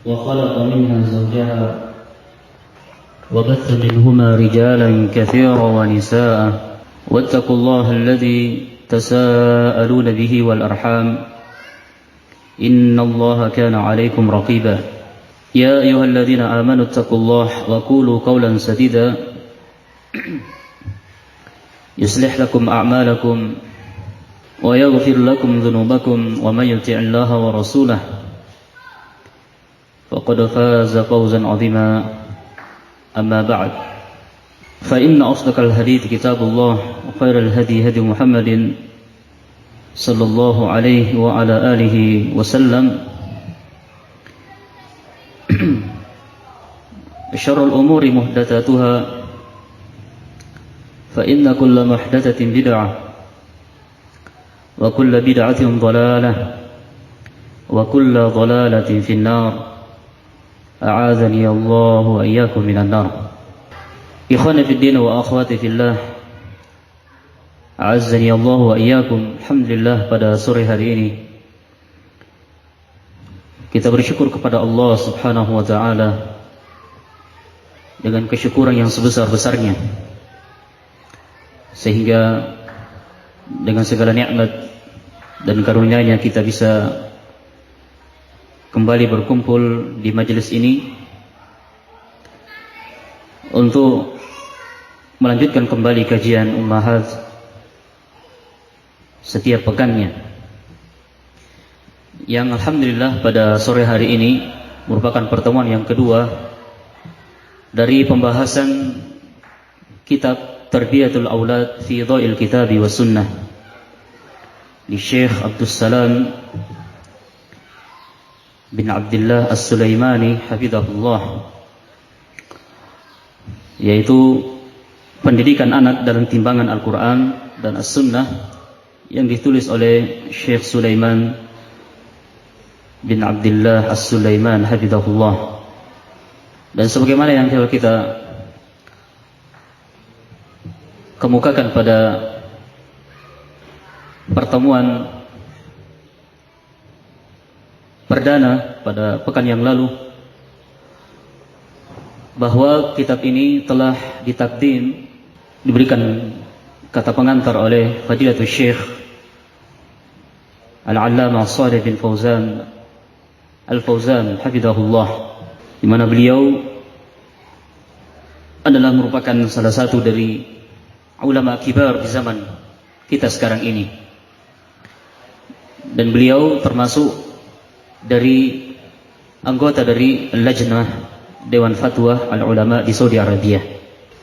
وخلق منها زوجها وبث منهما رجالا كثيرا ونساء واتقوا الله الذي تساءلون به والأرحام إن الله كان عليكم رقيبا يا أيها الذين آمنوا اتقوا الله وقولوا قولا سديدا يصلح لكم أعمالكم ويغفر لكم ذنوبكم ومن يطع الله ورسوله فقد فاز فوزا عظيما أما بعد فإن أصدق الحديث كتاب الله وخير الهدي هدي محمد صلى الله عليه وعلى آله وسلم شر الأمور محدثاتها فإن كل محدثة بدعة وكل بدعة ضلالة وكل ضلالة في النار أعاذني الله وإياكم من النار. إخواني في الدين وأخواتي في الله, أعزني الله وإياكم. Alhamdulillah, pada sore hari ini kita bersyukur kepada Allah Subhanahu wa taala dengan kesyukuran yang sebesar-besarnya, sehingga dengan segala nikmat dan karunia-Nya kita bisa kembali berkumpul di majelis ini untuk melanjutkan kembali kajian Ummahat setiap pekannya, yang alhamdulillah pada sore hari ini merupakan pertemuan yang kedua dari pembahasan kitab Tarbiyatul Aulad fi Dha'il Kitabi was Sunnah di Syekh Abdus Salam bin Abdullah As-Sulaimani hafizahullah, yaitu pendidikan anak dalam timbangan Al-Quran dan As-Sunnah, yang ditulis oleh Syekh Sulaiman bin Abdullah As-Sulaiman hafizahullah. Dan sebagaimana yang kita kemukakan pada pertemuan perdana pada pekan yang lalu, bahwa kitab ini telah ditakdim, diberikan kata pengantar oleh Fadilatul Syekh Al-Allamah Shalih bin Fauzan Al-Fauzan hafizahullah, di mana beliau adalah merupakan salah satu dari ulama kibar di zaman kita sekarang ini, dan beliau termasuk dari anggota dari Lajnah Dewan Fatwa Al-Ulama di Saudi Arabia.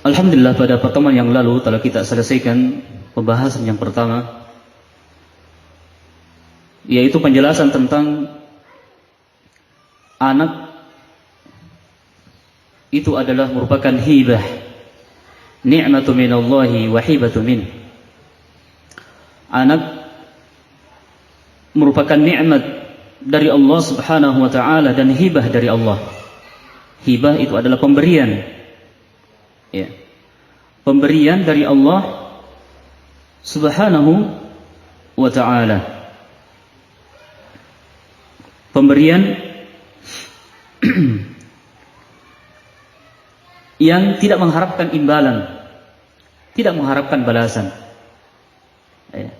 Alhamdulillah, pada pertemuan yang lalu telah kita selesaikan pembahasan yang pertama, yaitu penjelasan tentang anak itu adalah merupakan hibah, ni'matu minallahi wa hibatu min. Anak merupakan nikmat dari Allah Subhanahu wa taala dan hibah dari Allah. Hibah itu adalah pemberian, ya, pemberian dari Allah Subhanahu wa taala, pemberian yang tidak mengharapkan imbalan, tidak mengharapkan balasan, ya.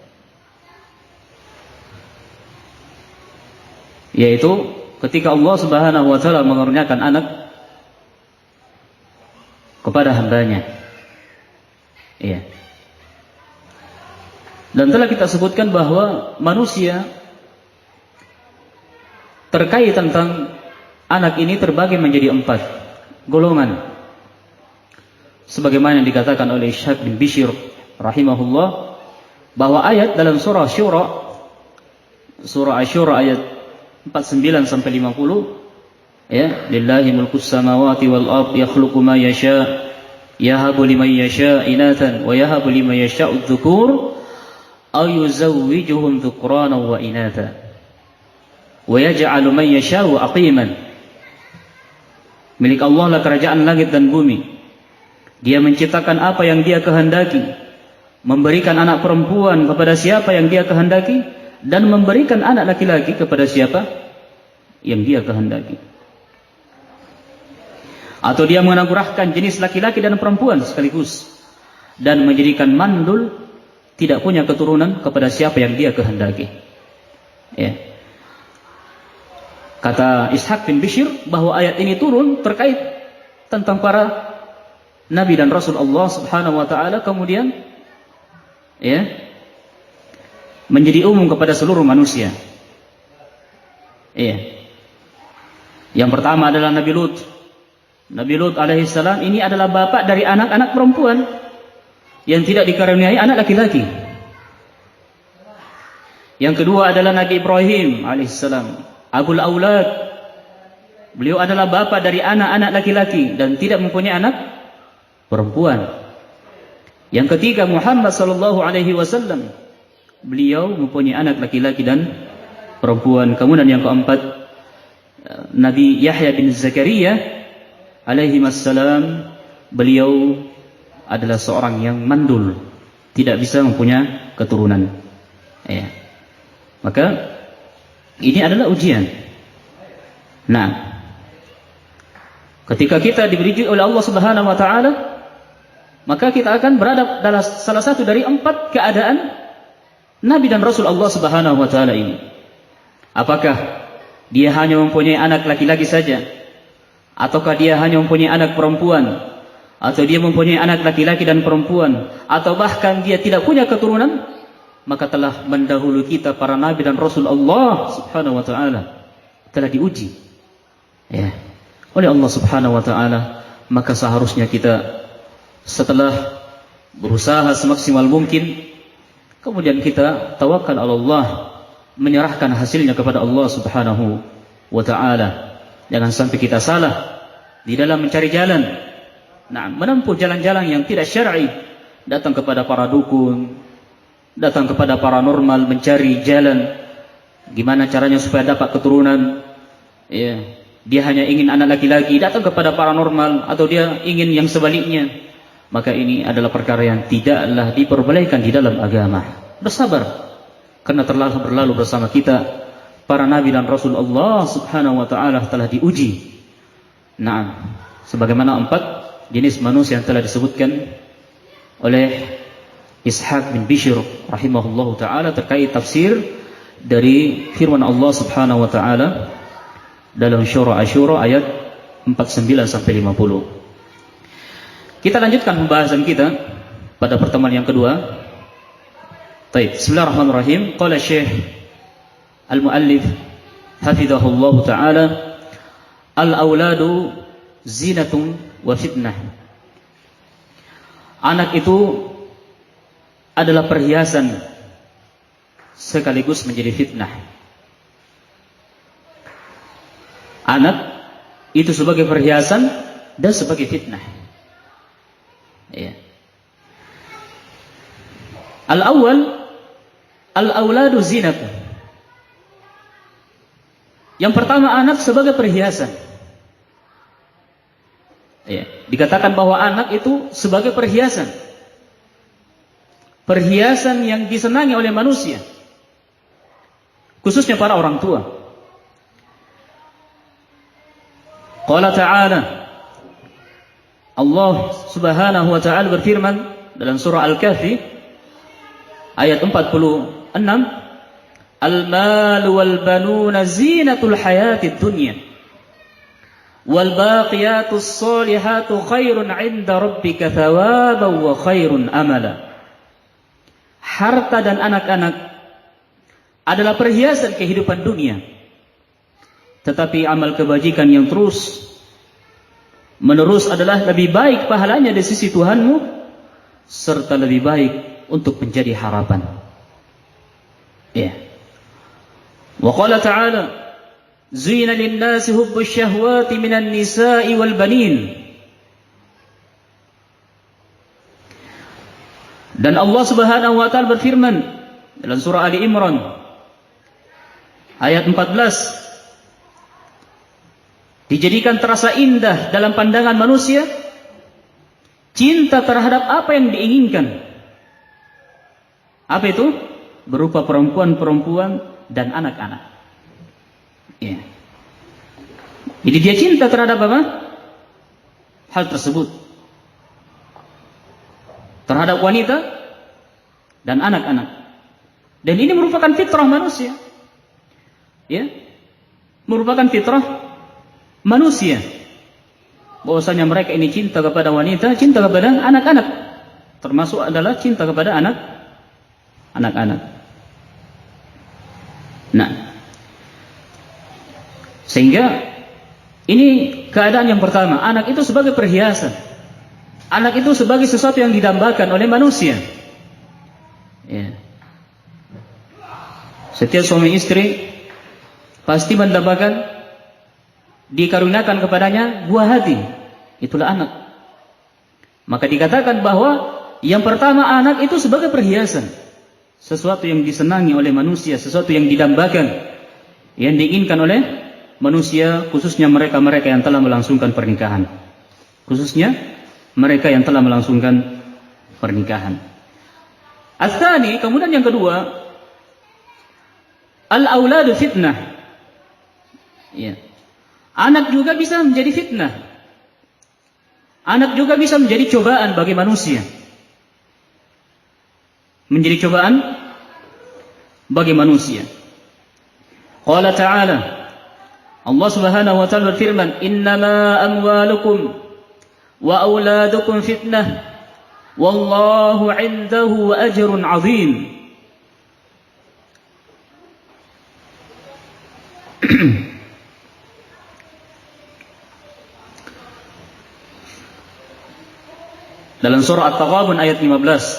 Yaitu ketika Allah Subhanahu wa taala mengaruniakan anak kepada hambanya, iya. Dan telah kita sebutkan bahwa manusia terkait tentang anak ini terbagi menjadi 4 golongan, sebagaimana yang dikatakan oleh Syekh bin Bishr rahimahullah, bahwa ayat dalam surah Syura, surah Asy-Syura ayat 49 sampai 50, ya, lillahi mulkus samawati wal ard yakhluqu ma yasha yahabu liman yasha inatan wa yahabu liman yasha'u dzukur aw yuzawwijuhum dzukrana wa inata wa yaj'alu man yasha'u aqiman. Milik Allah lah kerajaan langit dan bumi. Dia menciptakan apa yang Dia kehendaki, memberikan anak perempuan kepada siapa yang Dia kehendaki, dan memberikan anak laki-laki kepada siapa yang Dia kehendaki. Atau dia menganugerahkan jenis laki-laki dan perempuan sekaligus, dan menjadikan mandul tidak punya keturunan kepada siapa yang dia kehendaki. Ya. Kata Ishaq bin Bishr bahwa ayat ini turun terkait tentang para nabi dan rasul Allah Subhanahu wa taala, kemudian ya menjadi umum kepada seluruh manusia. Iya. Yang pertama adalah Nabi Lut. Nabi Lut alaihissalam ini adalah bapak dari anak-anak perempuan yang tidak dikaruniai anak laki-laki. Yang kedua adalah Nabi Ibrahim alaihissalam, Abul Aulad. Beliau adalah bapak dari anak-anak laki-laki dan tidak mempunyai anak perempuan. Yang ketiga Muhammad sallallahu alaihi wasallam. Beliau mempunyai anak laki-laki dan perempuan. Kemudian yang keempat Nabi Yahya bin Zakaria alaihi wassalam, beliau adalah seorang yang mandul, tidak bisa mempunyai keturunan. Ya. Maka ini adalah ujian. Nah, ketika kita diberi ujian oleh Allah Subhanahu wa taala, maka kita akan berada dalam salah satu dari 4 keadaan Nabi dan Rasul Allah Subhanahu wa taala ini. Apakah dia hanya mempunyai anak laki-laki saja, ataukah dia hanya mempunyai anak perempuan, atau dia mempunyai anak laki-laki dan perempuan, atau bahkan dia tidak punya keturunan, maka telah mendahului kita para nabi dan rasul Allah Subhanahu wa taala telah diuji ya oleh Allah Subhanahu wa taala. Maka seharusnya kita setelah berusaha semaksimal mungkin, kemudian kita tawakal Allah, menyerahkan hasilnya kepada Allah Subhanahu wa taala. Jangan sampai kita salah di dalam mencari jalan. Nah, menempuh jalan-jalan yang tidak syar'i, datang kepada para dukun, datang kepada paranormal, mencari jalan gimana caranya supaya dapat keturunan. Ya, dia hanya ingin anak laki-laki, datang kepada paranormal, atau dia ingin yang sebaliknya. Maka ini adalah perkara yang tidaklah diperbolehkan di dalam agama. Bersabar, karena telah berlalu bersama kita para nabi dan rasul Allah Subhanahu wa taala telah diuji. Nah, sebagaimana 4 jenis manusia yang telah disebutkan oleh Ishaq bin Bishr rahimahullahu taala terkait tafsir dari firman Allah Subhanahu wa taala dalam surah Asy-Syura ayat 49 sampai 50. Kita lanjutkan pembahasan kita pada pertemuan yang kedua. Baik, bismillahirrahmanirrahim. Qala Syekh Al-Muallif hafizahullah taala, al-auladu zinatun wa fitnah. Anak itu adalah perhiasan sekaligus menjadi fitnah. Anak itu sebagai perhiasan dan sebagai fitnah. Ya. Al-awwal, al-auladu zinatun. Yang pertama, anak sebagai perhiasan. Ya, dikatakan bahwa anak itu sebagai perhiasan. Perhiasan yang disenangi oleh manusia, khususnya para orang tua. Qala ta'ala, Allah Subhanahu wa ta'ala berfirman dalam surah Al-Kahfi ayat 46, al-mal wal banuna zinatul hayatid dunya wal baqiyatus solihatu khairun 'inda rabbika thawaban wa khairun amala. Harta dan anak-anak adalah perhiasan kehidupan dunia, tetapi amal kebajikan yang terus menerus adalah lebih baik pahalanya di sisi Tuhanmu, serta lebih baik untuk menjadi harapan. Ya. Wa qala ta'ala, zuyina lin-nasi hubbus syahwati minan nisa'i wal banin. Dan Allah Subhanahu wa taala berfirman dalam surah Ali Imran ayat 14, dijadikan terasa indah dalam pandangan manusia cinta terhadap apa yang diinginkan. Apa itu? Berupa perempuan-perempuan dan anak-anak. Ya. Jadi dia cinta terhadap apa? hal tersebut terhadap wanita dan anak-anak. Dan ini merupakan fitrah manusia. Ya. Merupakan fitrah manusia. Bahwasanya mereka ini cinta kepada wanita, cinta kepada anak-anak. Termasuk adalah cinta kepada anak-anak. Nah, sehingga ini keadaan yang pertama, anak itu sebagai perhiasan. Anak itu sebagai sesuatu yang didambakan oleh manusia. Ya. Setiap suami istri pasti mendambakan, dikaruniakan kepadanya buah hati. Itulah anak. Maka dikatakan bahwa yang pertama, anak itu sebagai perhiasan. Sesuatu yang disenangi oleh manusia, sesuatu yang didambakan, yang diinginkan oleh manusia, khususnya mereka-mereka yang telah melangsungkan pernikahan. Khususnya mereka yang telah melangsungkan pernikahan. Ats-tsani, kemudian yang kedua, al-auladu fitnah. Ya. Anak juga bisa menjadi fitnah. Anak juga bisa menjadi cobaan bagi manusia. Menjadi cobaan bagi manusia. Qala ta'ala, Allah Subhanahu wa ta'ala berfirman, "Innama amwalukum wa auladukum fitnah, wallahu 'indahu ajrun 'azim." Dalam surah At-Taghabun ayat 15,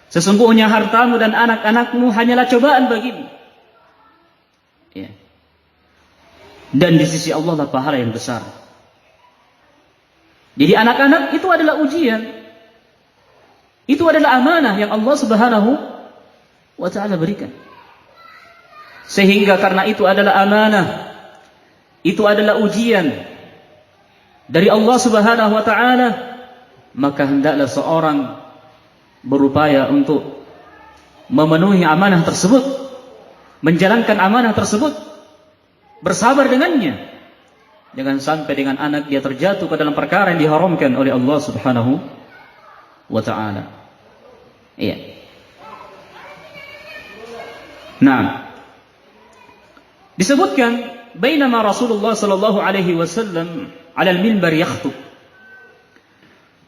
sesungguhnya hartamu dan anak-anakmu hanyalah cobaan bagimu. Ya. Dan di sisi Allah lah pahala yang besar. Jadi anak-anak itu adalah ujian. Itu adalah amanah yang Allah Subhanahu wa ta'ala berikan. Sehingga karena itu adalah amanah, itu adalah ujian dari Allah Subhanahu wa ta'ala, maka hendaklah seorang berupaya untuk memenuhi amanah tersebut, menjalankan amanah tersebut, bersabar dengannya. Jangan sampai dengan anak dia terjatuh ke dalam perkara yang diharamkan oleh Allah Subhanahu wa ta'ala. Iya. Nah, disebutkan bainama Rasulullah sallallahu alaihi wasallam 'ala al-minbar yakhutub.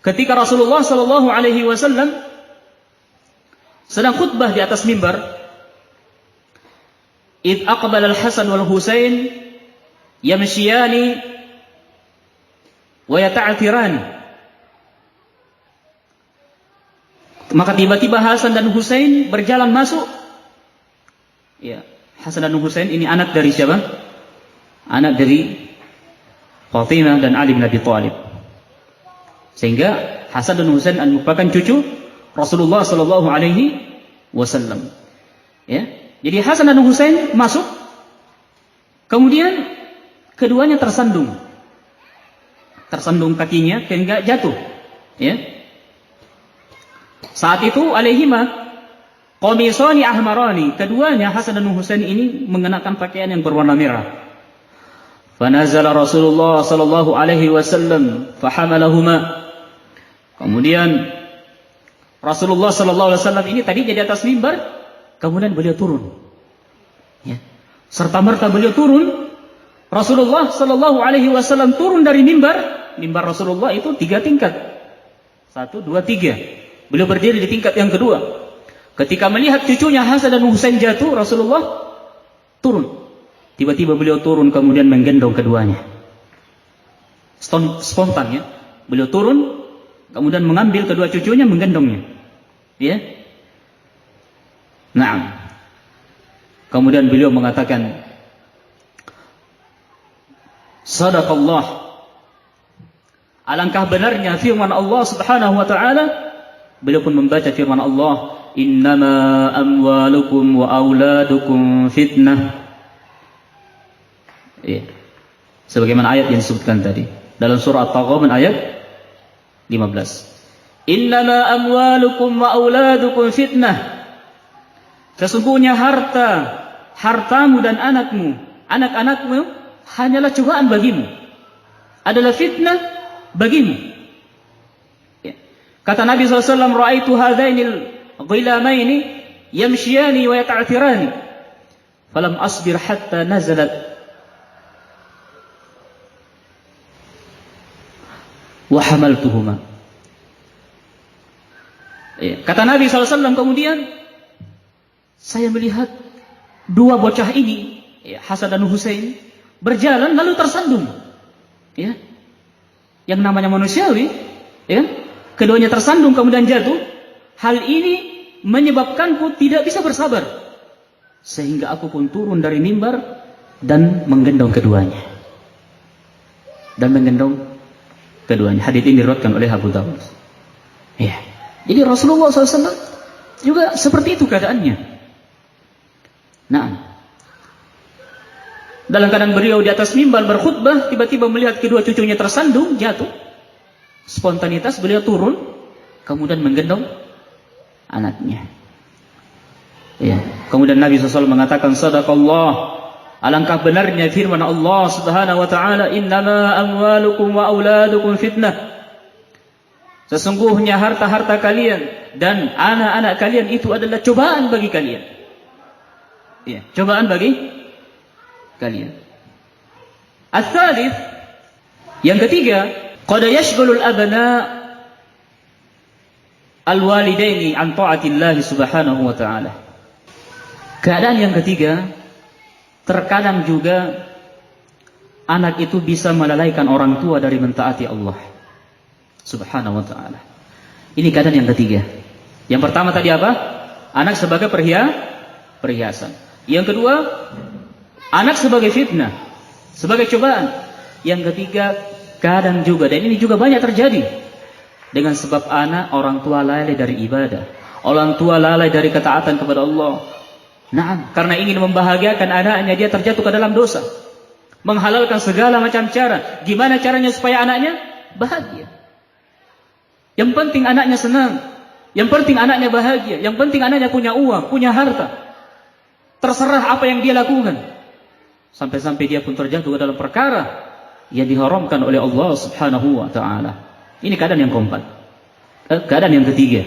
Ketika Rasulullah sallallahu alaihi wasallam sedang khutbah di atas mimbar, id aqbala al-Hasan wal Husain yamshiyani wa yata'tirani. Maka tiba-tiba Hasan dan Husain berjalan masuk. Ya, Hasan dan Husain ini anak dari siapa? Anak dari Fatimah dan Ali bin Abi Thalib. Sehingga Hasan dan Husain merupakan cucu Rasulullah sallallahu alaihi wasallam. Ya. Jadi Hasan dan Husain masuk, kemudian keduanya tersandung kakinya sehingga jatuh. Ya. Saat itu alaihima qamisani ahmarani, keduanya Hasan dan Husain ini mengenakan pakaian yang berwarna merah. Fanazala Rasulullah sallallahu alaihi wasallam fahamalahuma. Kemudian Rasulullah sallallahu alaihi wasallam ini tadi jadi atas mimbar, kemudian beliau turun. Ya. Serta merta beliau turun, Rasulullah sallallahu alaihi wasallam turun dari mimbar. Mimbar Rasulullah itu 3 tingkat. 1, 2, 3. Beliau berdiri di tingkat yang kedua. Ketika melihat cucunya Hasan dan Husain jatuh, Rasulullah turun. Tiba-tiba beliau turun kemudian menggendong keduanya. Spontan ya. Beliau turun kemudian mengambil kedua cucunya, menggendongnya. Ya. Naam. Kemudian beliau mengatakan, Sadaqallah. Alangkah benarnya firman Allah Subhanahu wa ta'ala. Beliau pun membaca firman Allah, Innama amwalukum wa auladukum fitnah. Ya. Sebagaimana ayat yang disebutkan tadi dalam surah At-Taghabun ayat 15. Innama amwalukum wa auladukum fitnah. Sesungguhnya hartamu dan anak-anakmu hanyalah cobaan bagimu. Adalah fitnah bagimu. Ya. Kata Nabi SAW, "Ra'aitu hadainil ghilamaini yamshiyani wa yata'thirani, falam asbir hatta nazalat wa hamaltuhuma." Ya. Kata Nabi SAW kemudian, saya melihat dua bocah ini, ya, Hasan dan Husain, berjalan lalu tersandung. Ya. Yang namanya manusiawi, ya, keduanya tersandung kemudian jatuh. Hal ini menyebabkanku tidak bisa bersabar, sehingga aku pun turun dari mimbar dan menggendong keduanya. Hadits ini diriwayatkan oleh Abu Dawud. Ya. Jadi Rasulullah SAW juga seperti itu keadaannya. Nah, dalam keadaan beliau di atas mimbar berkhutbah, tiba-tiba melihat kedua cucunya tersandung, jatuh. Spontanitas beliau turun, kemudian menggendong anaknya. Ya. Kemudian Nabi SAW mengatakan, "Sadaqallah." Alangkah benarnya firman Allah Subhanahu wa taala, "Innama amwalukum wa auladukum fitnah." Sesungguhnya harta-harta kalian dan anak-anak kalian itu adalah cobaan bagi kalian. Ya, cobaan bagi kalian. Ats-tsalits, yang ketiga, qad yashghulul abna al-walidaini an ta'atillah subhanahu wa ta'ala. Keadaan yang ketiga, terkadang juga anak itu bisa melalaikan orang tua dari mentaati Allah subhanahu wa ta'ala. Ini keadaan yang ketiga. Yang pertama tadi apa? Anak sebagai perhiasan. Yang kedua, anak sebagai fitnah, sebagai cobaan. Yang ketiga, kadang juga, dan ini juga banyak terjadi, dengan sebab anak, orang tua lalai dari ibadah, orang tua lalai dari ketaatan kepada Allah. Nah, karena ingin membahagiakan anaknya, dia terjatuh ke dalam dosa, menghalalkan segala macam cara. Gimana caranya supaya anaknya bahagia? Yang penting anaknya senang, yang penting anaknya bahagia, yang penting anaknya punya uang, punya harta. Terserah apa yang dia lakukan, sampai-sampai dia pun terjatuh ke dalam perkara yang diharamkan oleh Allah Subhanahu wa ta'ala. Ini keadaan yang keempat. Keadaan yang ketiga,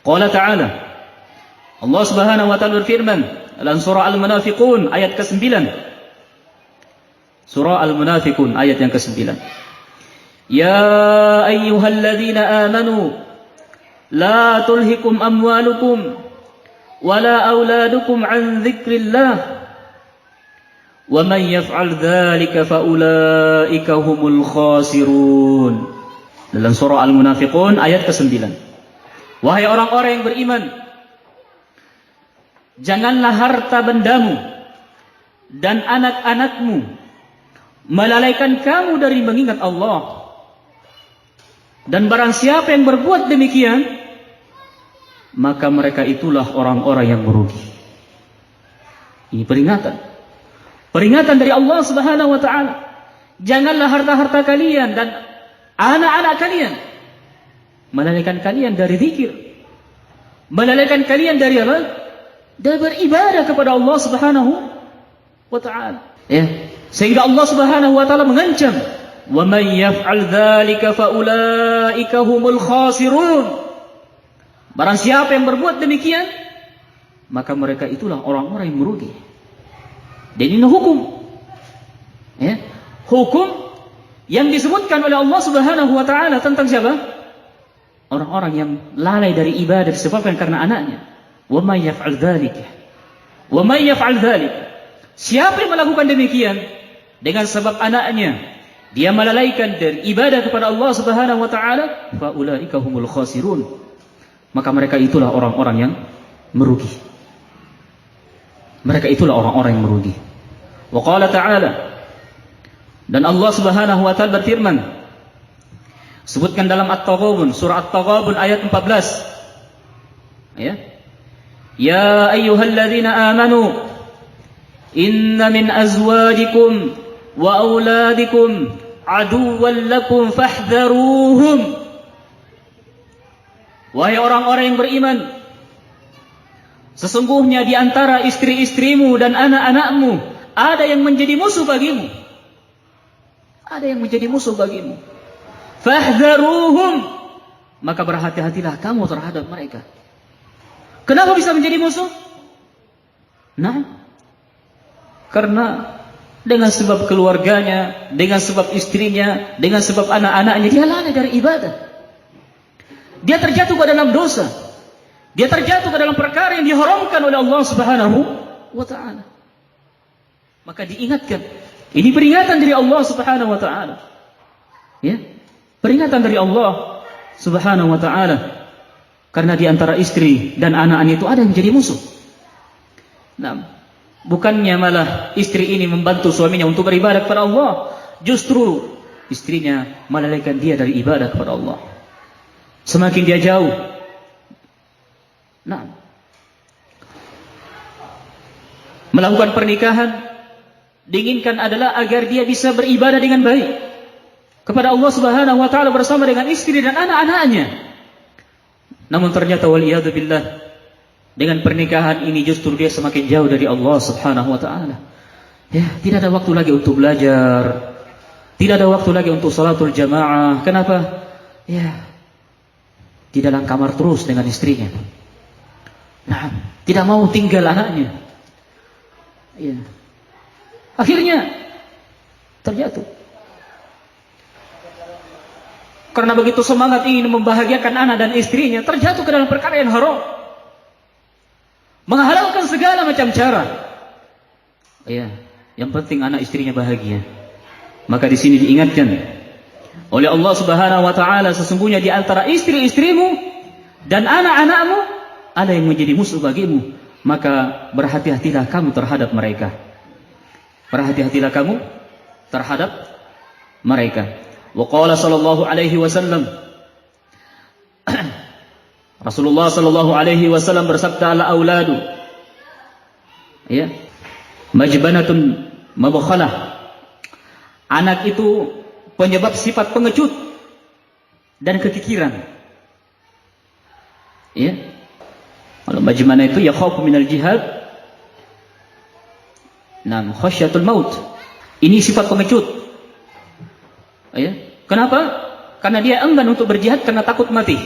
Qala ta'ala, Allah Subhanahu wa ta'ala berfirman dalam surah Al-Munafiqun ayat ke-9. Surah Al-Munafiqun ayat yang ke-9. Ya ayyuhalladzina amanu la tulhikum amwalukum wala auladukum an dzikrillah wa man yaf'al dzalika fa ulaika humul khasirun. Dalam surah Al-Munafiqun ayat ke-9. Wahai orang-orang yang beriman, janganlah harta bendamu dan anak-anakmu melalaikan kamu dari mengingat Allah. Dan barang siapa yang berbuat demikian, maka mereka itulah orang-orang yang merugi. Ini peringatan. Peringatan dari Allah Subhanahu wa ta'ala. Janganlah harta-harta kalian dan anak-anak kalian melalaikan kalian dari zikir, melalaikan kalian dari apa? Dari beribadah kepada Allah Subhanahu wa ta'ala. Ya. Sehingga Allah Subhanahu wa ta'ala mengancam, "Wa man yaf'al dzalika fa ulaika humul khasirun." Barang siapa yang berbuat demikian, maka mereka itulah orang-orang yang merugi. Dan ini hukum. Ya. Hukum yang disebutkan oleh Allah Subhanahu wa ta'ala tentang siapa? Orang-orang yang lalai dari ibadah disebabkan karena anaknya. Wa may yaf'al dzalika. Wa may yaf'al dzalika. Siapa yang melakukan demikian dengan sebab anaknya, dia melalaikan dari ibadah kepada Allah Subhanahu wa ta'ala, fa ulaika humul khasirun. Maka mereka itulah orang-orang yang merugi. Mereka itulah orang-orang yang merugi. Wa qala ta'ala, dan Allah Subhanahu wa ta'ala berfirman, sebutkan dalam At-Taghabun, surah At-Taghabun ayat 14. Ya. Ya ayyuhalladzina amanu inna min azwajikum wa auladikum aduwwan lakum fahdharuhum. Wahai orang-orang yang beriman, sesungguhnya di antara istri-istrimu dan anak-anakmu ada yang menjadi musuh bagimu. Ada yang menjadi musuh bagimu. fahdharuhum, maka berhati-hatilah kamu terhadap mereka. Kenapa bisa menjadi musuh? Nah, karena dengan sebab keluarganya, dengan sebab istrinya, dengan sebab anak-anaknya, dia lalai dari ibadah. Dia terjatuh ke dalam dosa. Dia terjatuh ke dalam perkara yang diharamkan oleh Allah Subhanahu wa ta'ala. Maka diingatkan. Ini peringatan dari Allah Subhanahu wa ta'ala. Ya, peringatan dari Allah Subhanahu wa ta'ala. Karena di antara istri dan anak-anak itu ada yang menjadi musuh. Nah, bukannya malah istri ini membantu suaminya untuk beribadah kepada Allah, justru istrinya melalaikan dia dari ibadah kepada Allah. Semakin dia jauh. Nah, melakukan pernikahan diinginkan adalah agar dia bisa beribadah dengan baik kepada Allah Subhanahu wa ta'ala bersama dengan istri dan anak-anaknya. Namun ternyata waliyadu billah, dengan pernikahan ini justru dia semakin jauh dari Allah Subhanahu wa ta'ala. Ya, tidak ada waktu lagi untuk belajar. Tidak ada waktu lagi untuk salatul jamaah. Kenapa? Ya, di dalam kamar terus dengan istrinya. Nah, tidak mau tinggal anaknya. Ya. Akhirnya terjatuh. Karena begitu semangat ingin membahagiakan anak dan istrinya, terjatuh ke dalam perkara yang haram. Menghalalkan segala macam cara. Ya, yang penting anak istrinya bahagia. Maka di sini diingatkan oleh Allah Subhanahu wa ta'ala, sesungguhnya di antara istri-istrimu dan anak-anakmu ada yang menjadi musuh bagimu. Maka berhati-hatilah kamu terhadap mereka. Berhati-hatilah kamu terhadap mereka. Wa qala sallallahu alaihi wasallam, Rasulullah sallallahu alaihi wasallam bersabda, al auladu, ya, majbanatun mabkhalah. Anak itu penyebab sifat pengecut dan kekikiran. Ya. Kalau majbanah itu ya khawfu minal jihad. Nam khasyatul maut. Ini sifat pengecut. Ya. Kenapa? Karena dia enggan untuk berjihad karena takut mati.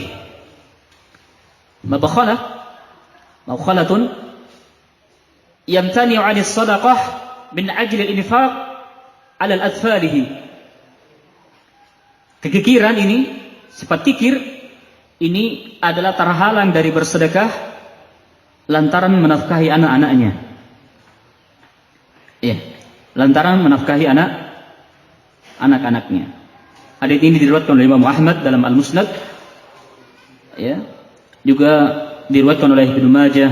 Mabkhalah, mabkhalatun yamtani'u 'anis shadaqah min ajli al-infaq 'ala al-atfalihi. Kekikiran ini, sifat kikir ini adalah terhalang dari bersedekah lantaran menafkahi anak-anaknya. Ya, lantaran menafkahi anak-anaknya. Hadits ini diriwayatkan oleh Imam Ahmad dalam Al-Musnad, ya, juga diriwayatkan oleh Ibnu Majah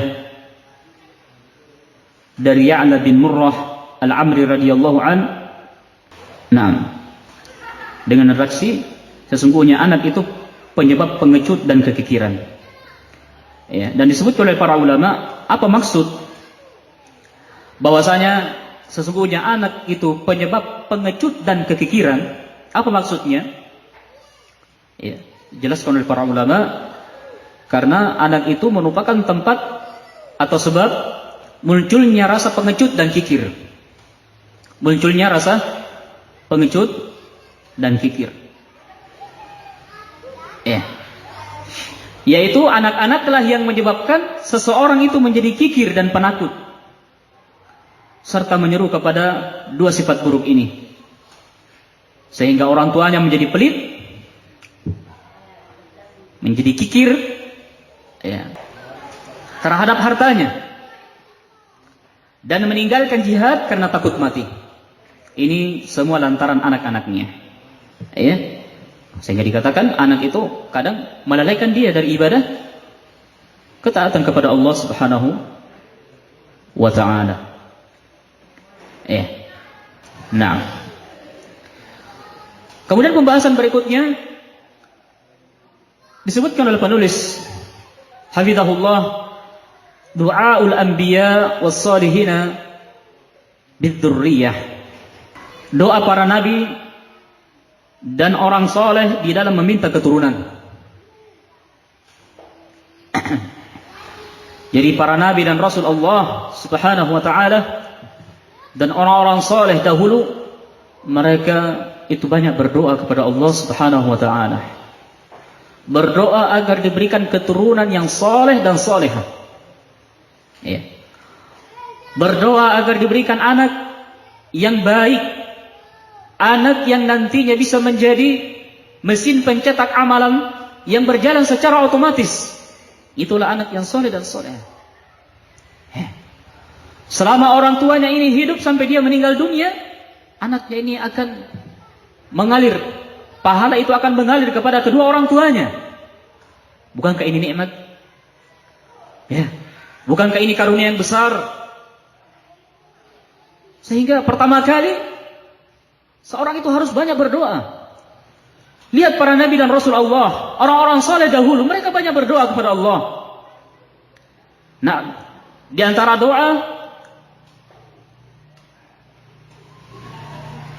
dari Ya'la bin Murrah Al-Amri radhiyallahu an. Nah, dengan redaksi sesungguhnya anak itu penyebab pengecut dan kekikiran. Ya, dan disebut oleh para ulama, apa maksud bahwasanya sesungguhnya anak itu penyebab pengecut dan kekikiran? Apa maksudnya? Ya, jelaskan oleh para ulama, karena anak itu merupakan tempat atau sebab munculnya rasa pengecut dan kikir. Munculnya rasa pengecut dan kikir. Ya. Yaitu anak-anaklah yang menyebabkan seseorang itu menjadi kikir dan penakut, serta menyeru kepada dua sifat buruk ini. Sehingga orang tuanya menjadi pelit, menjadi kikir, ya, terhadap hartanya, dan meninggalkan jihad karena takut mati. Ini semua lantaran anak-anaknya. Ya. Sehingga dikatakan anak itu kadang melalaikan dia dari ibadah ketaatan kepada Allah Subhanahu wa ta'ala. Nah, kemudian pembahasan berikutnya disebutkan oleh penulis hafizahullah, du'aul anbiya was salihina bidzurriyyah. Doa para nabi dan orang soleh di dalam meminta keturunan. Jadi para nabi dan rasul Allah Subhanahu wa ta'ala dan orang-orang soleh dahulu, mereka itu banyak berdoa kepada Allah Subhanahu wa taala. Berdoa agar diberikan keturunan yang soleh dan solehah. Ya. Berdoa agar diberikan anak yang baik, anak yang nantinya bisa menjadi mesin pencetak amalan yang berjalan secara otomatis. Itulah anak yang soleh dan solehah. Ya. Selama orang tuanya ini hidup sampai dia meninggal dunia, anaknya ini akan mengalir, pahala itu akan mengalir kepada kedua orang tuanya. Bukankah ini nikmat? Ya. Bukankah ini karunia yang besar? Sehingga pertama kali seorang itu harus banyak berdoa. Lihat para nabi dan rasul Allah, orang-orang saleh dahulu, mereka banyak berdoa kepada Allah. Nah, di antara doa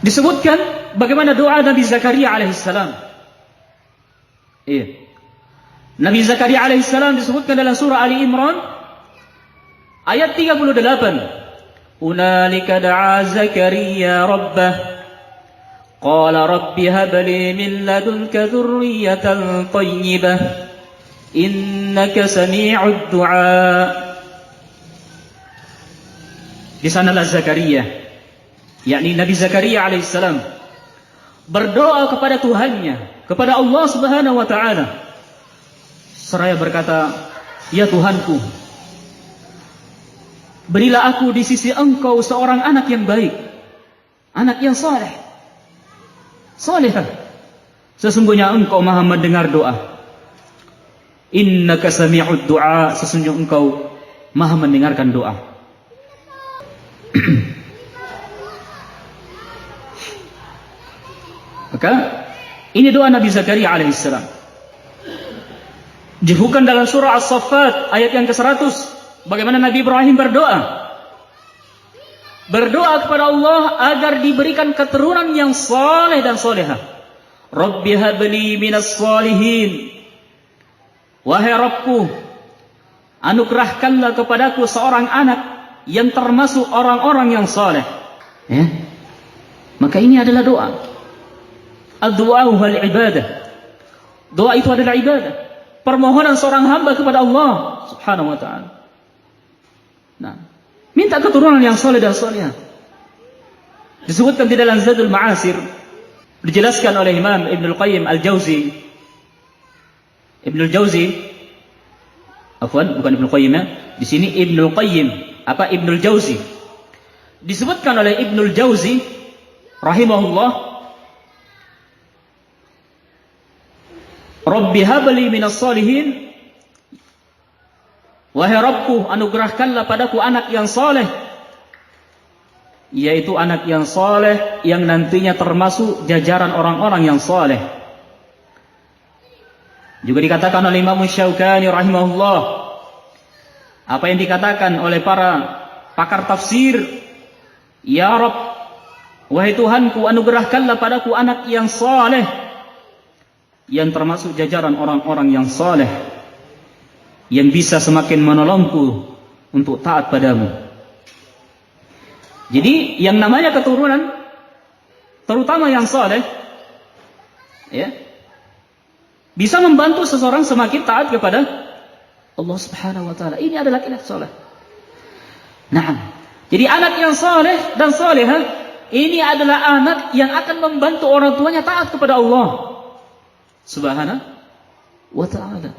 disebutkan bagaimana doa Nabi Zakaria alaihissalam. Iya. Nabi Zakaria alaihissalam disebutkan dalam surah Ali Imran ayat 38. Hunalika da'a Zakaria rabbah qala rabbi hab li min ladunka dzurriyyatan thayyibah innaka sami'ud du'a. Di sanalah Zakaria, yakni Nabi Zakaria alaihissalam, berdoa kepada Tuhannya, kepada Allah Subhanahu wa taala, seraya berkata, "Ya Tuhanku, berilah aku di sisi Engkau seorang anak yang baik, anak yang saleh, salehah. Sesungguhnya Engkau Maha mendengar doa. Innaka sami'ud du'a, sesungguhnya Engkau Maha mendengarkan doa." Maka ini doa Nabi Zakaria alaihissalam. Disebutkan dalam surah As-Saffat ayat yang ke-100 bagaimana Nabi Ibrahim berdoa. Berdoa kepada Allah agar diberikan keturunan yang saleh dan salehah. Rabbi habli minas salihin. Wahai Rabbku, anugerahkanlah kepadaku seorang anak yang termasuk orang-orang yang saleh. Ya. Maka ini adalah doa. Ad-du'a wal ibadah. Doa itu adalah ibadah. Permohonan seorang hamba kepada Allah Subhanahu wa taala. Nah, minta keturunan yang saleh dan salehah. Disebutkan di dalam Zadul Ma'asir, dijelaskan oleh Imam Ibnul Qayyim Al-Jauzi. Ibnul Jauzi, afwan, bukan Ibnul Qayyim, di sini Ibnul Qayyim, apa Ibnul Jauzi. Disebutkan oleh Ibnul Jauzi rahimahullah, Rabbi habli minas salihin, wahai Rabbku, anugerahkanlah padaku anak yang saleh, yaitu anak yang saleh yang nantinya termasuk jajaran orang-orang yang saleh. Juga dikatakan oleh Imam Syaukani rahimahullah, apa yang dikatakan oleh para pakar tafsir, ya Rabb, wahai Tuhanku, anugerahkanlah padaku anak yang saleh yang termasuk jajaran orang-orang yang saleh, yang bisa semakin menolongku untuk taat padamu. Jadi yang namanya keturunan, terutama yang saleh, ya, bisa membantu seseorang semakin taat kepada Allah Subhanahu wa taala. Ini adalah laki-laki saleh. Nah, jadi anak yang saleh dan salehah ini adalah anak yang akan membantu orang tuanya taat kepada Allah Subhanahu wa ta'ala.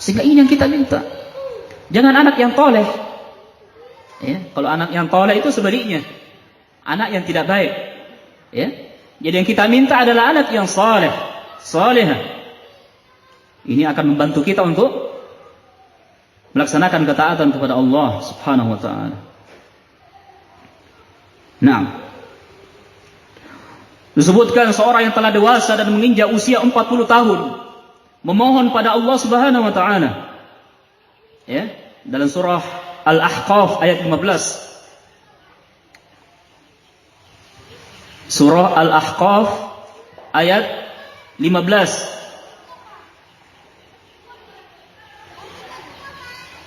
Sehingga ini yang kita minta. Jangan anak yang toleh. Ya, kalau anak yang toleh itu sebaliknya, anak yang tidak baik. Ya. Jadi yang kita minta adalah anak yang saleh, salehah. Ini akan membantu kita untuk melaksanakan ketaatan kepada Allah Subhanahu wa ta'ala. Nah, disebutkan seorang yang telah dewasa dan menginjak usia 40 tahun memohon pada Allah Subhanahu wa taala. Ya, dalam surah Al-Ahqaf ayat 15. Surah Al-Ahqaf ayat 15.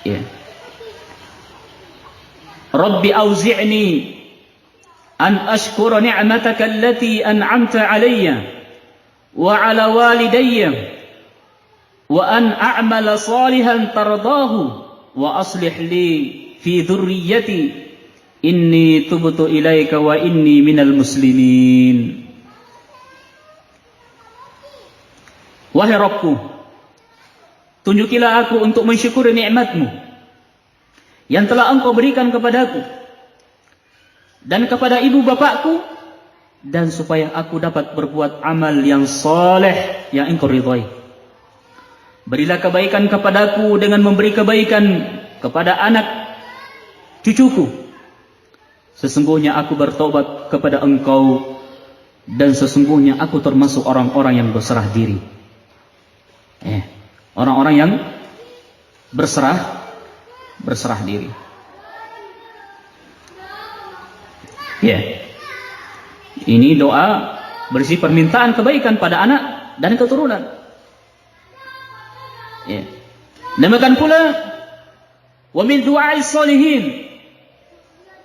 Ya. Rabbi auzi'ni an ashkura ni'mataka allati an'amta 'alayya wa 'ala walidayya wa an a'mala salihan tardahu wa aslih li fi dhurriyyati inni tubtu ilaika wa inni minal muslimin. Wahai Rabbku, tunjukilah aku untuk mensyukuri nikmat-Mu yang telah Engkau berikan kepadaku dan kepada ibu bapakku, dan supaya aku dapat berbuat amal yang saleh yang Engkau ridhai. Berilah kebaikan kepadaku dengan memberi kebaikan kepada anak cucuku. Sesungguhnya aku bertobat kepada Engkau, dan sesungguhnya aku termasuk orang-orang yang berserah diri. Orang-orang yang berserah diri. Ini doa berisi permintaan kebaikan pada anak dan keturunan. Demikian pula wa min du'a'is sholihin,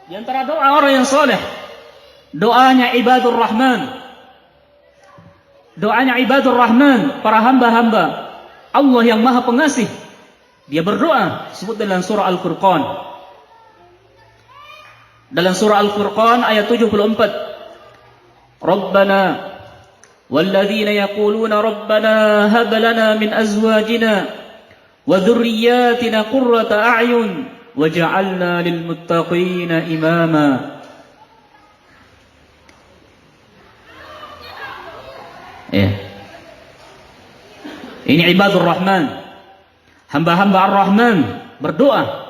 di antara doa orang yang saleh, doanya ibadur rahman. Doanya ibadur rahman, para hamba-hamba Allah yang Maha Pengasih. Dia berdoa, sebut dalam surah Al-Furqan. Dalam surah Al-Furqan ayat 74. Rabbana walladzina yaquluna rabbana hab lana min azwajina wa dhurriyyatina qurrata a'yun waj'alna lil muttaqina imama. Ini ibadur rahman, hamba-hamba ar-rahman berdoa.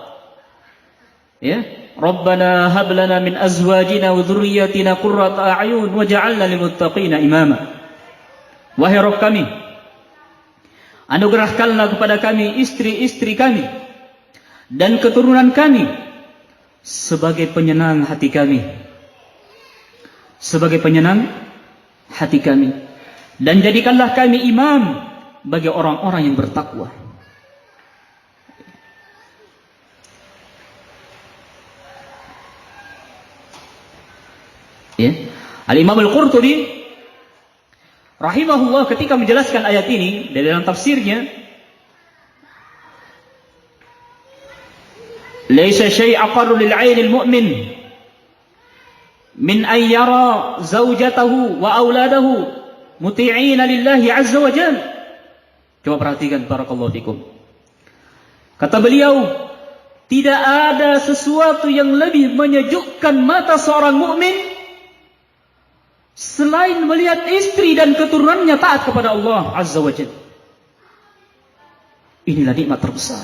Rabbana hab lana min azwajina wa dhurriyyatina qurrata a'yun waj'alna lil muttaqina imama. Wahai Rabb kami, anugerahkanlah kepada kami istri-istri kami dan keturunan kami sebagai penyenang hati kami. Sebagai penyenang hati kami. Dan jadikanlah kami imam bagi orang-orang yang bertakwa. Al-Imam Al-Qurtubi rahimahullah ketika menjelaskan ayat ini dari dalam tafsirnya, "Laisa syai' aqarru lil 'ainil mu'min min an yara zawjatahu wa auladahu muti'ina lillahi azza wa jalla." Coba perhatikan, barakallahu fikum. Kata beliau, tidak ada sesuatu yang lebih menyejukkan mata seorang mukmin selain melihat istri dan keturunannya taat kepada Allah azza wa jalla. Inilah nikmat terbesar.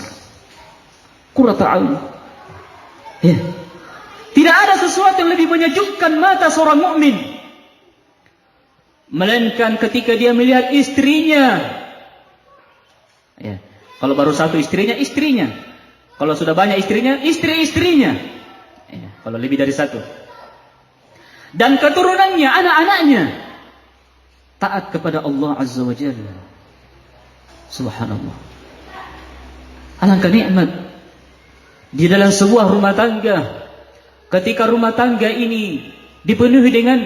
Qurratu a'yun. Tidak ada sesuatu yang lebih menyejukkan mata seorang mukmin melainkan ketika dia melihat istrinya. Kalau baru satu istrinya, istrinya. Kalau sudah banyak istrinya, istri-istrinya. Kalau lebih dari satu. Dan keturunannya, anak-anaknya taat kepada Allah azza wa jalla. Subhanallah. Alangkah nikmat di dalam sebuah rumah tangga, ketika rumah tangga ini dipenuhi dengan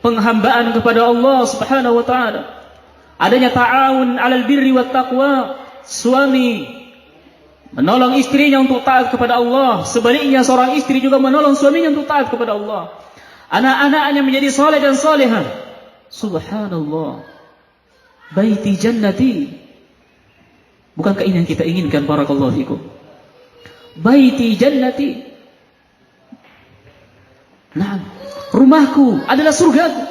penghambaan kepada Allah subhanahu wa ta'ala. Adanya ta'awun 'alal birri wat taqwa. Suami menolong istrinya untuk taat kepada Allah. Sebaliknya seorang istri juga menolong suaminya untuk taat kepada Allah. Anak-anaknya menjadi saleh dan salehah. Subhanallah. Baiti jannati. Bukankah ini yang kita inginkan, barakallahu fikum? Baiti jannati. Nah, rumahku adalah surgaku.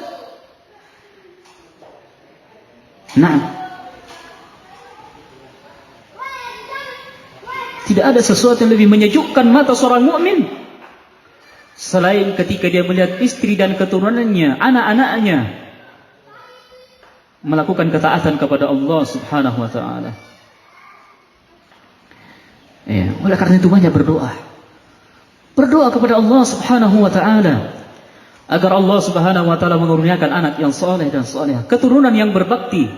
Nah, tidak ada sesuatu yang lebih menyejukkan mata seorang mukmin selain ketika dia melihat istri dan keturunannya, anak-anaknya melakukan ketaatan kepada Allah subhanahu wa ta'ala. Oleh karena itu banyak berdoa. Berdoa kepada Allah subhanahu wa ta'ala agar Allah subhanahu wa ta'ala menurunkan anak yang saleh dan salehah, keturunan yang berbakti,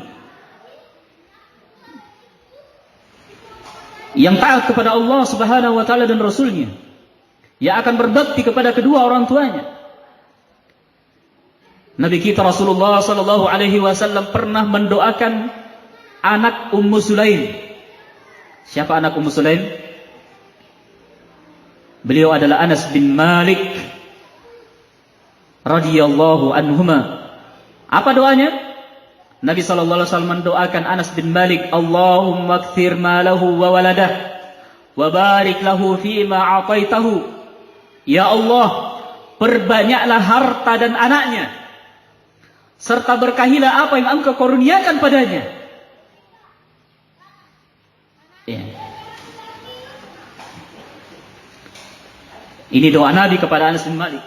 yang taat kepada Allah subhanahu wa ta'ala dan Rasulnya, yang akan berbakti kepada kedua orang tuanya, Nabi kita Rasulullah sallallahu alaihi wasallam pernah mendoakan anak Ummu Sulaim. Siapa anak Ummu Sulaim? Beliau adalah Anas bin Malik radhiyallahu anhuma. Apa doanya? Nabi sallallahu alaihi wasallam mendoakan Anas bin Malik, Allahumma akthir malahu wa waladah wa barik lahu fima a'taitahu. Ya Allah, perbanyaklah harta dan anaknya, serta berkahilah apa yang Engkau kurniakan padanya. Ya. Ini doa Nabi kepada Anas bin Malik,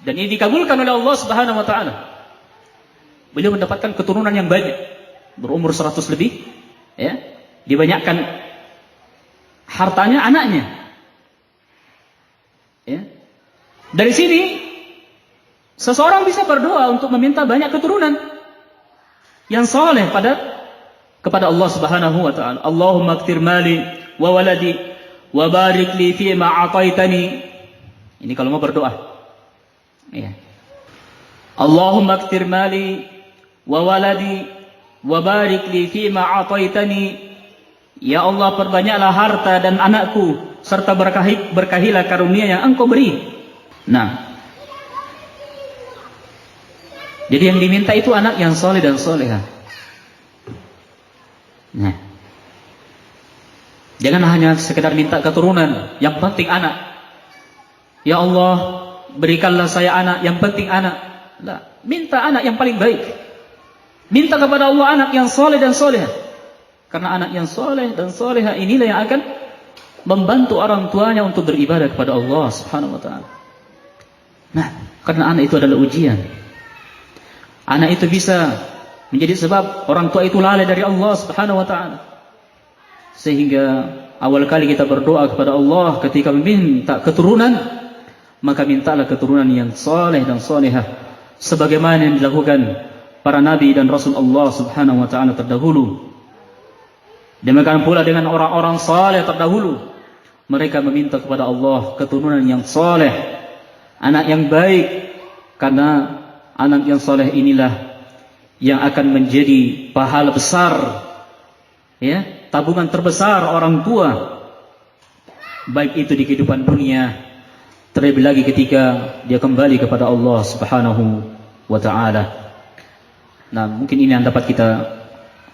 dan ini dikabulkan oleh Allah Subhanahu wa taala. Beliau mendapatkan keturunan yang banyak, berumur 100 lebih, ya. Dibanyakkan hartanya anaknya. Ya. Dari sini seseorang bisa berdoa untuk meminta banyak keturunan yang saleh kepada Allah Subhanahu wa taala. Allahumma akthir mali wa waladi wa barik li fi ma ataitani. Ini kalau mau berdoa. Ya. Allahumma akthir mali wa waladi wa barik li fi ma ataitani. Ya Allah, perbanyaklah harta dan anakku, serta berkahilah karunia yang Engkau beri. Nah, jadi yang diminta itu anak yang soleh dan soleha. Nah, jangan hanya sekedar minta keturunan, yang penting anak. Ya Allah, berikanlah saya anak, yang penting anak. Nah, minta anak yang paling baik. Minta kepada Allah anak yang soleh dan soleha. Karena anak yang soleh dan soleha inilah yang akan membantu orang tuanya untuk beribadah kepada Allah Subhanahu wa taala. Nah, karena anak itu adalah ujian. Anak itu bisa menjadi sebab orang tua itu lalai dari Allah Subhanahu wa taala. Sehingga awal kali kita berdoa kepada Allah ketika meminta keturunan, maka mintalah keturunan yang saleh dan salehah sebagaimana yang dilakukan para nabi dan rasul Allah Subhanahu wa taala terdahulu. Demikian pula dengan orang-orang saleh terdahulu, mereka meminta kepada Allah keturunan yang saleh, anak yang baik, karena anak yang soleh inilah yang akan menjadi pahala besar, ya, tabungan terbesar orang tua, baik itu di kehidupan dunia, terlebih lagi ketika dia kembali kepada Allah Subhanahu wa taala. Nah, mungkin ini yang dapat kita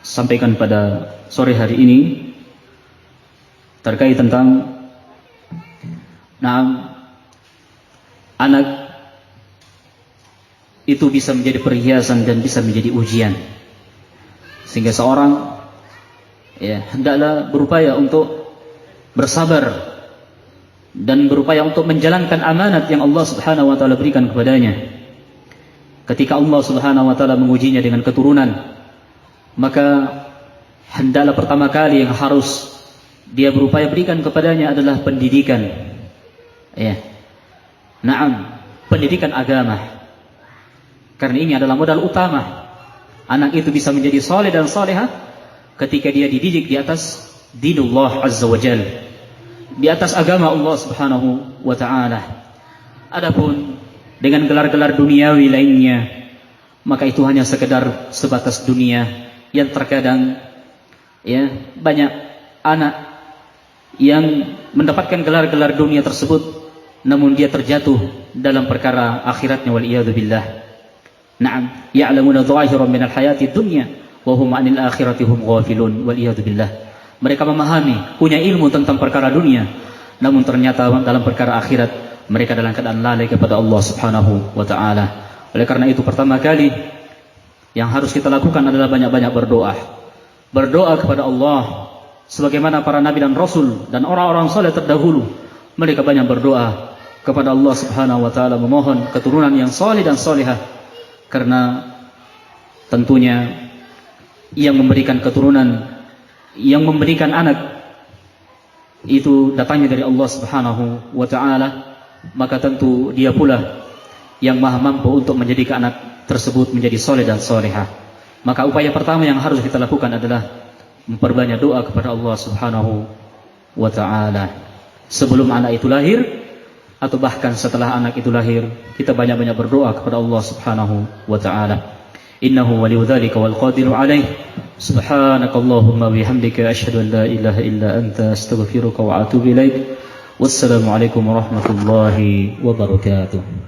sampaikan pada sore hari ini terkait tentang anak itu bisa menjadi perhiasan dan bisa menjadi ujian, sehingga seorang hendaklah berupaya untuk bersabar dan berupaya untuk menjalankan amanat yang Allah Subhanahu wa taala berikan kepadanya. Ketika Allah Subhanahu wa taala mengujinya dengan keturunan, maka hendaklah pertama kali yang harus dia berupaya berikan kepadanya adalah pendidikan. Pendidikan agama. Karena ini adalah modal utama. Anak itu bisa menjadi saleh dan salehah ketika dia dididik di atas dinullah azza wa jal, di atas agama Allah Subhanahu wa taala. Adapun dengan gelar-gelar duniawi lainnya, maka itu hanya sekedar sebatas dunia yang terkadang banyak anak yang mendapatkan gelar-gelar dunia tersebut namun dia terjatuh dalam perkara akhiratnya, wal iyadu billah. Na'am, ya'lamuna dhahiran minal hayati dunya wa hum 'anil akhirati hum ghafilun, wal iyadu billah. Mereka memahami, punya ilmu tentang perkara dunia, namun ternyata dalam perkara akhirat mereka dalam keadaan lalai kepada Allah Subhanahu wa taala. Oleh karena itu pertama kali yang harus kita lakukan adalah banyak-banyak berdoa. Berdoa kepada Allah sebagaimana para nabi dan rasul dan orang-orang saleh terdahulu, mereka banyak berdoa kepada Allah Subhanahu wa taala memohon keturunan yang saleh dan salehah. Karena tentunya yang memberikan keturunan, yang memberikan anak itu datangnya dari Allah Subhanahu wa taala, maka tentu dia pula yang maha mampu untuk menjadikan anak tersebut menjadi saleh dan salehah. Maka upaya pertama yang harus kita lakukan adalah memperbanyak doa kepada Allah Subhanahu wa taala. Sebelum anak itu lahir, atau bahkan setelah anak itu lahir, kita banyak-banyak berdoa kepada Allah Subhanahu wa taala. Innahu waliyudzalika wal qadiru alaih. Subhanakallahumma bihamdika asyhadu an la ilaha illa anta astaghfiruka wa atubu ilaik. Wassalamualaikum warahmatullahi wabarakatuh.